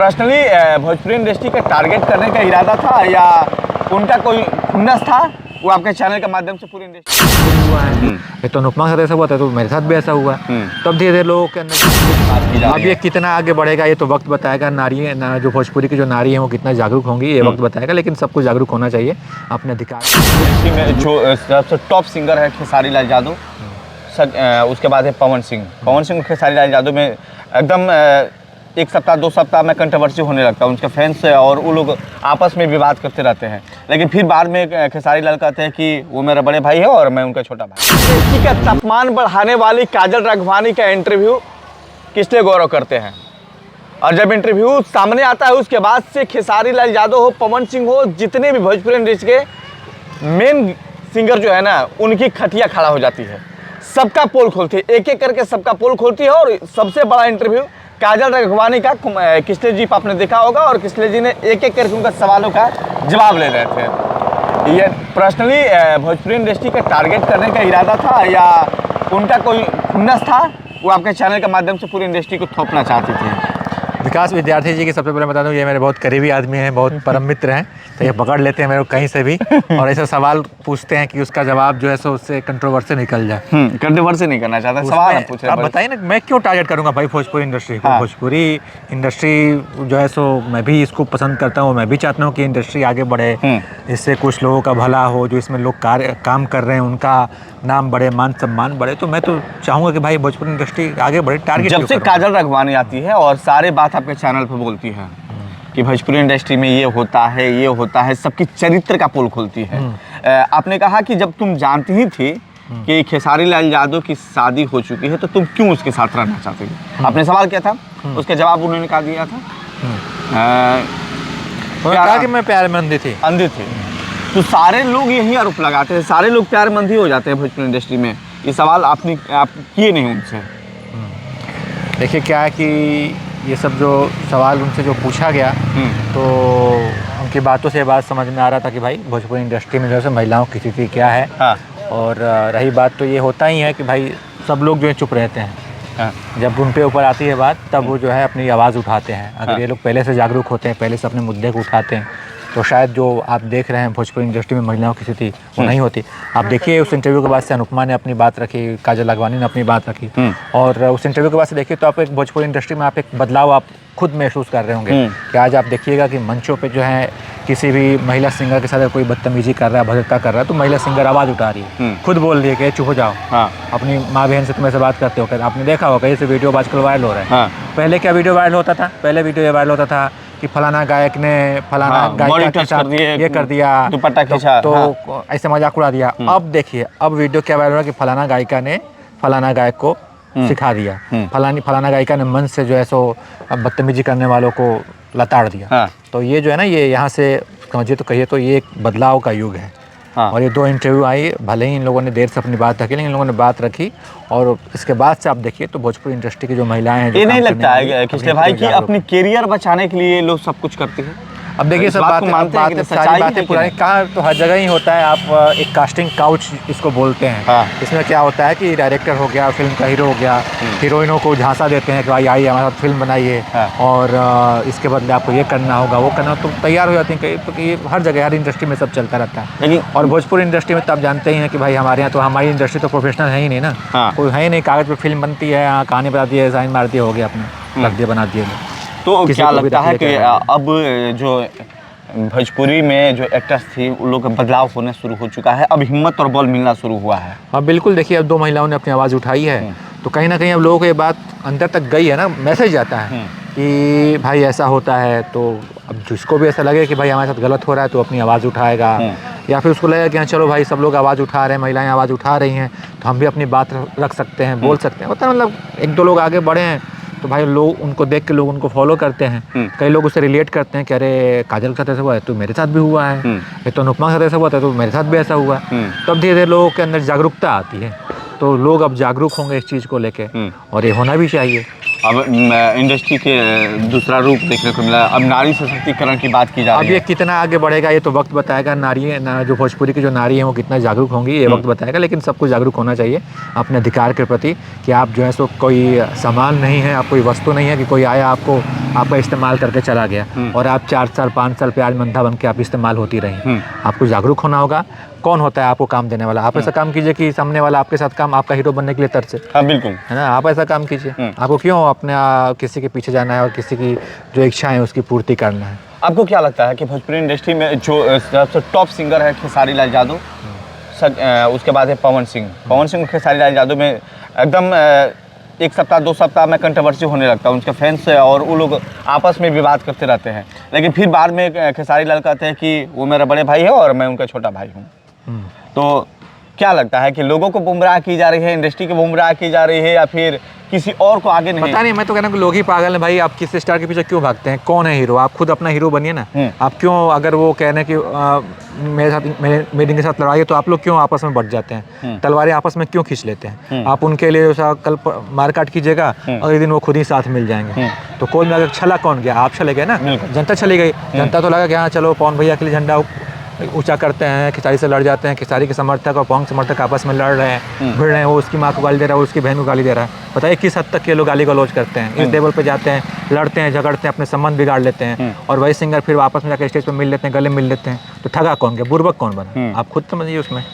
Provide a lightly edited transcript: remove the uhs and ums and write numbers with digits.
Personally Bhojpuri industry का target करने का इरादा था या उनका कोई खुन्नस था वो आपके चैनल के माध्यम से पूरी इंडस्ट्री हुआ है। ये तो अनुपमा के साथ ऐसा हुआ था, तो मेरे साथ भी ऐसा हुआ। तब धीरे धीरे लोगों के अंदर अब ये कितना आगे बढ़ेगा ये तो वक्त बताएगा। जो भोजपुरी की जो नारी है वो कितना जागरूक होंगी ये वक्त बताएगा, लेकिन सबको जागरूक होना चाहिए अपने अधिकार। इंडस्ट्री में जो सबसे टॉप सिंगर है खेसारी लाल यादव, उसके बाद है पवन सिंह और खेसारी लाल यादव में एकदम एक सप्ताह 2 सप्ताह में कंट्रोवर्सी होने लगता है। उनके फैंस और वो लोग आपस में विवाद करते रहते हैं, लेकिन फिर बाद में खेसारी लाल कहते हैं कि वो मेरा बड़े भाई है और मैं उनका छोटा भाई। इसी का तापमान बढ़ाने वाली काजल राघवानी का इंटरव्यू किस लिए गौरव करते हैं, और जब इंटरव्यू सामने आता है उसके बाद से खेसारी लाल यादव हो, पवन सिंह हो, जितने भी भोजपुरी इंडस्ट्री के मेन सिंगर जो है ना उनकी खटिया खड़ा हो जाती है। सबका पोल खोलती है, एक एक करके सबका पोल खोलती है। और सबसे बड़ा इंटरव्यू काजल राघवानी का किसले जी आपने देखा होगा, और किसले जी ने एक एक करके उनका सवालों का जवाब ले रहे थे। ये पर्सनली भोजपुरी इंडस्ट्री का टारगेट करने का इरादा था या उनका कोई खुन्नस था वो आपके चैनल के माध्यम से पूरी इंडस्ट्री को थोपना चाहती थी। विकास विद्यार्थी जी की सबसे पहले बता दूं, ये मेरे बहुत करीबी आदमी हैं, बहुत परम मित्र हैं। तो ये पकड़ लेते हैं मेरे को कहीं से भी और ऐसे सवाल पूछते हैं कि उसका जवाब जो है सो उससे कंट्रोवर्सी निकल जाए। कंट्रोवर्सी नहीं करना चाहता, सवाल पूछ रहे हैं। आप बताइए ना, मैं क्यों टारगेट करूंगा भाई भोजपुरी इंडस्ट्री को। भोजपुरी इंडस्ट्री जो है सो मैं भी इसको पसंद करता हूँ, मैं भी चाहता हूँ कि इंडस्ट्री आगे बढ़े, इससे कुछ लोगों का भला हो, जो इसमें लोग काम कर रहे हैं उनका नाम बढ़े, मान सम्मान बढ़े। तो मैं तो चाहूँगा कि भाई भोजपुरी इंडस्ट्री आगे बढ़े। टारगेट जब से काजल राघवानी आती है और सारे बात आपके चैनल पे बोलती है कि भोजपुरी इंडस्ट्री में ये होता है, सबकी चरित्र का पोल खोलती है। आपने कहा कि जब तुम जानती ही थी कि खेसारी लाल यादव की शादी हो चुकी है तो तुम क्यों उसके साथ रहना चाहते थे, आपने सवाल किया था, उसके जवाब उन्होंने क्या दिया था? कहा कि मैं प्यार में अंधी थी। तो सारे लोग यही आरोप लगाते हैं, सारे लोग प्यार में अंधी हो जाते हैं भोजपुरी इंडस्ट्री में। ये सवाल आप किए नहीं उनसे? देखिए क्या है कि ये सब जो सवाल उनसे जो पूछा गया तो उनकी बातों से ये बात समझ में आ रहा था कि भाई भोजपुरी इंडस्ट्री में जो है महिलाओं की स्थिति क्या है। और रही बात तो ये होता ही है कि भाई सब लोग जो है चुप रहते हैं। जब उन पे ऊपर आती है बात तब वो जो है अपनी आवाज़ उठाते हैं। अगर ये लोग पहले से जागरूक होते हैं, पहले से अपने मुद्दे को उठाते हैं, तो शायद जो आप देख रहे हैं भोजपुरी इंडस्ट्री में महिलाओं की स्थिति वो नहीं होती। आप देखिए उस इंटरव्यू के बाद से अनुपमा ने अपनी बात रखी, काजल राघवानी ने अपनी बात रखी, और उस इंटरव्यू के बाद से देखिए तो आप एक भोजपुरी इंडस्ट्री में आप एक बदलाव आप खुद महसूस कर रहे होंगे कि आज आप देखिएगा कि मंचों पे जो है किसी भी महिला सिंगर के साथ कोई बदतमीजी कर रहा है, भद्रता कर रहा है, तो महिला सिंगर आवाज़ उठा रही है, खुद बोल रही है कि चुप हो जाओ, अपनी माँ बहन से तुम ऐसे बात करते हो। आपने देखा होगा ये वीडियो आजकल वायरल हो रहा है। पहले क्या वीडियो वायरल होता था? पहले वीडियो ये वायरल होता था कि फलाना गायक ने फलाना गायक के साथ ये कर दिया, दुपट्टा खींचा, तो ऐसे मजाक उड़ा दिया। अब देखिए अब वीडियो क्या वायरल हो रहा है कि फलाना गायिका ने फलाना गायक को सिखा दिया, फलाना गायिका ने मंच से जो है सो बदतमीजी करने वालों को लताड़ दिया। तो ये जो है ना, ये यहाँ से समझिए तो कहिए तो ये एक बदलाव का युग है। और ये 2 इंटरव्यू आई, भले ही इन लोगों ने देर से अपनी बात रखी, लेकिन इन लोगों ने बात रखी। और इसके बाद से आप देखिए तो भोजपुरी इंडस्ट्री की जो महिलाएं हैं, ये नहीं लगता है किसले भाई कि अपनी कैरियर बचाने के लिए लोग सब कुछ करती है? अब देखिए सब बातें सारी बातें पुरानी कहाँ, तो हर जगह ही होता है। आप एक कास्टिंग काउच इसको बोलते हैं। इसमें क्या होता है कि डायरेक्टर हो गया, फिल्म का हीरो हो गया, हीरोइनों को झांसा देते हैं कि भाई आइए हमारे साथ फिल्म बनाइए और इसके बदले आपको ये करना होगा, वो करना, तो तैयार हो जाती हैं। तो ये हर जगह हर इंडस्ट्री में सब चलता रहता है। और भोजपुरी इंडस्ट्री में तो आप जानते ही हैं कि भाई हमारे यहाँ तो हमारी इंडस्ट्री तो प्रोफेशनल है ही नहीं ना, कोई है ही नहीं। कागज़ पर फिल्म बनती है, कहानी बना दी है, साइन मार दिया, हो गया, अपने रख दिया, बना दिए। तो क्या लगता है कि अब जो भोजपुरी में जो एक्टर्स थी उन लोग का बदलाव होने शुरू हो चुका है, अब हिम्मत और बल मिलना शुरू हुआ है? हाँ बिल्कुल, देखिए अब 2 महिलाओं ने अपनी आवाज़ उठाई है, तो कहीं ना कहीं अब लोगों को ये बात अंदर तक गई है ना, मैसेज जाता है कि भाई ऐसा होता है। तो अब जिसको भी ऐसा लगे कि भाई हमारे साथ गलत हो रहा है तो अपनी आवाज़ उठाएगा, या फिर उसको लगेगा कि हाँ चलो भाई सब लोग आवाज़ उठा रहे हैं, महिलाएं आवाज़ उठा रही हैं तो हम भी अपनी बात रख सकते हैं, बोल सकते हैं। होता है मतलब 1-2 लोग आगे बढ़े हैं तो भाई लोग उनको देख के लोग उनको फॉलो करते हैं। कई लोग उससे रिलेट करते हैं कि अरे काजल के साथ ऐसा हुआ है तो मेरे साथ भी हुआ है, ये तो अनुपमा के साथ ऐसा हुआ था तो मेरे साथ भी ऐसा हुआ। तब धीरे धीरे लोगों के अंदर जागरूकता आती है, तो लोग अब जागरूक होंगे इस चीज़ को लेके, और ये होना भी चाहिए। अब इंडस्ट्री के दूसरा रूप देखने को मिला। अब नारी सशक्तिकरण की बात की जा अब रही ये है। कितना आगे बढ़ेगा ये तो वक्त बताएगा। जो भोजपुरी की जो नारी है वो कितना जागरूक होंगी ये वक्त बताएगा। लेकिन सबको जागरूक होना चाहिए अपने अधिकार के प्रति कि आप जो है सो कोई सामान नहीं है, आप कोई वस्तु नहीं है कि कोई आया आपका इस्तेमाल करके चला गया और आप 4 साल 5 साल प्याज मंदा बन के आप इस्तेमाल होती रही। आपको जागरूक होना होगा। कौन होता है आपको काम देने वाला? आप ऐसा काम कीजिए कि सामने वाला आपके साथ काम आपका हीरो बनने के लिए तरसे। हाँ बिल्कुल, है ना, आप ऐसा काम कीजिए। आपको क्यों अपने किसी के पीछे जाना है और किसी की जो इच्छा है उसकी पूर्ति करना है। आपको क्या लगता है कि भोजपुरी इंडस्ट्री में जो सबसे टॉप सिंगर है खेसारी लाल यादव, उसके बाद है पवन सिंह और खेसारी लाल यादव में एकदम 1 सप्ताह 2 सप्ताह में कंट्रोवर्सी होने लगता है। उनके फैंस और वो लोग आपस में विवाद करते रहते हैं, लेकिन फिर बाद में खेसारी लाल कहते हैं कि वो मेरा बड़े भाई है और मैं उनका छोटा भाई हूँ। तो क्या लगता है कि लोगों को गुमराह की जा रही है, इंडस्ट्री को गुमराह की जा रही है, या फिर किसी और को आगे नहीं? पता नहीं, मैं तो कह रहा हूँ कि लोग ही पागल हैं भाई। आप किस स्टार के पीछे क्यों भागते हैं? कौन है हीरो? आप खुद अपना हीरो बनिए ना। आप क्यों, अगर वो कह रहे हैं कि मेरे साथ मेरे इनके साथ लड़ाई है, तो आप लोग क्यों आपस में बढ़ जाते हैं? तलवारें आपस में क्यों खींच लेते हैं? आप उनके लिए कल मारकाट कीजिएगा, अगले दिन वो खुद ही साथ मिल जाएंगे। तो कोल में अगर छला कौन गया? आप चले गए ना, जनता चली गई। जनता तो लगा कि हाँ चलो पवन भैया के लिए झंडा ऊंचा करते हैं, खेसारी से लड़ जाते हैं। खेसारी के समर्थक और पवन समर्थक आपस में लड़ रहे हैं, भिड़ रहे हैं। वो उसकी माँ को गाली दे रहा है, वो उसकी बहन को गाली दे रहा है। बताइए किस हद तक ये लोग गाली गलौज करते हैं। इस लेवल पे जाते हैं, लड़ते हैं, झगड़ते हैं, अपने संबंध बिगाड़ लेते हैं और वही सिंगर फिर वापस में जाकर स्टेज पर मिल लेते हैं, गले मिल लेते हैं। तो ठगा कौन गया? बुर्बक कौन बना? आप खुद समझिए उसमें।